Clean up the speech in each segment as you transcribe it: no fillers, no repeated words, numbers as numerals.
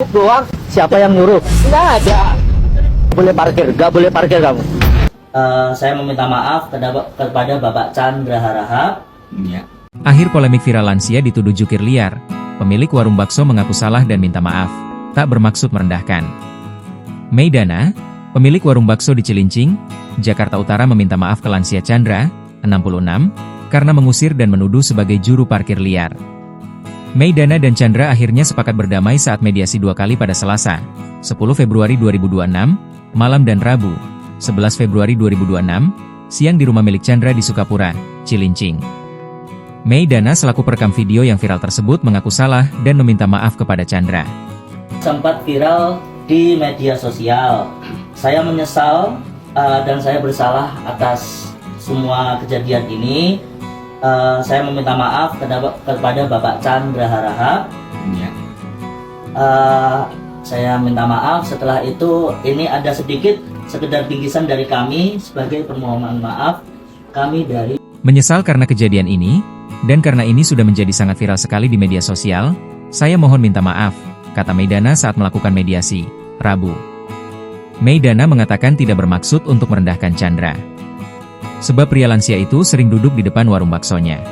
ngantuk doang. Siapa yang nyuruh? Nggak ada. Gak boleh parkir kamu. Saya meminta maaf kepada Bapak Chandra Harahap. Ya. Akhir polemik viral lansia dituduh jukir liar. Pemilik warung bakso mengaku salah dan minta maaf. Tak bermaksud merendahkan. Maidana, pemilik warung bakso di Cilincing, Jakarta Utara meminta maaf ke lansia Chandra, 66, karena mengusir dan menuduh sebagai juru parkir liar. Maidana dan Chandra akhirnya sepakat berdamai saat mediasi 2 kali pada Selasa, 10 Februari 2026, malam dan Rabu, 11 Februari 2026, siang di rumah milik Chandra di Sukapura, Cilincing. Maidana selaku perekam video yang viral tersebut mengaku salah dan meminta maaf kepada Chandra. Sempat viral di media sosial. Saya menyesal dan saya bersalah atas semua kejadian ini. Saya meminta maaf kepada Bapak Chandra Harahap. Ya. Saya minta maaf. Setelah itu ini ada sedikit sekedar bingkisan dari kami sebagai permohonan maaf kami dari. Menyesal karena kejadian ini, dan karena ini sudah menjadi sangat viral sekali di media sosial, saya mohon minta maaf, kata Maidana saat melakukan mediasi, Rabu. Maidana mengatakan tidak bermaksud untuk merendahkan Chandra. Sebab pria lansia itu sering duduk di depan warung baksonya.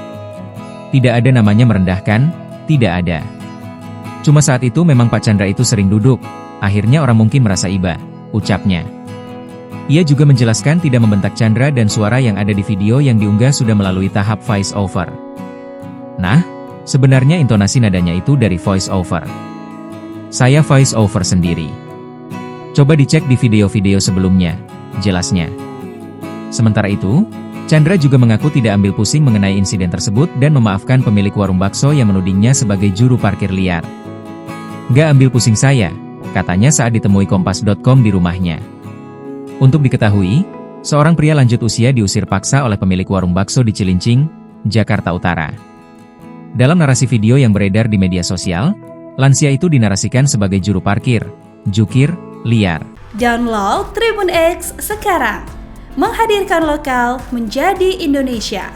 Tidak ada namanya merendahkan, tidak ada. Cuma saat itu memang Pak Chandra itu sering duduk, akhirnya orang mungkin merasa iba, ucapnya. Ia juga menjelaskan tidak membentak Chandra dan suara yang ada di video yang diunggah sudah melalui tahap voice over. Nah, sebenarnya intonasi nadanya itu dari voice over. Saya voice over sendiri. Coba dicek di video-video sebelumnya, jelasnya. Sementara itu, Chandra juga mengaku tidak ambil pusing mengenai insiden tersebut dan memaafkan pemilik warung bakso yang menudingnya sebagai juru parkir liar. Gak ambil pusing saya, katanya saat ditemui Kompas.com di rumahnya. Untuk diketahui, seorang pria lanjut usia diusir paksa oleh pemilik warung bakso di Cilincing, Jakarta Utara. Dalam narasi video yang beredar di media sosial, lansia itu dinarasikan sebagai juru parkir, jukir, liar. Download Tribun X sekarang, menghadirkan lokal menjadi Indonesia.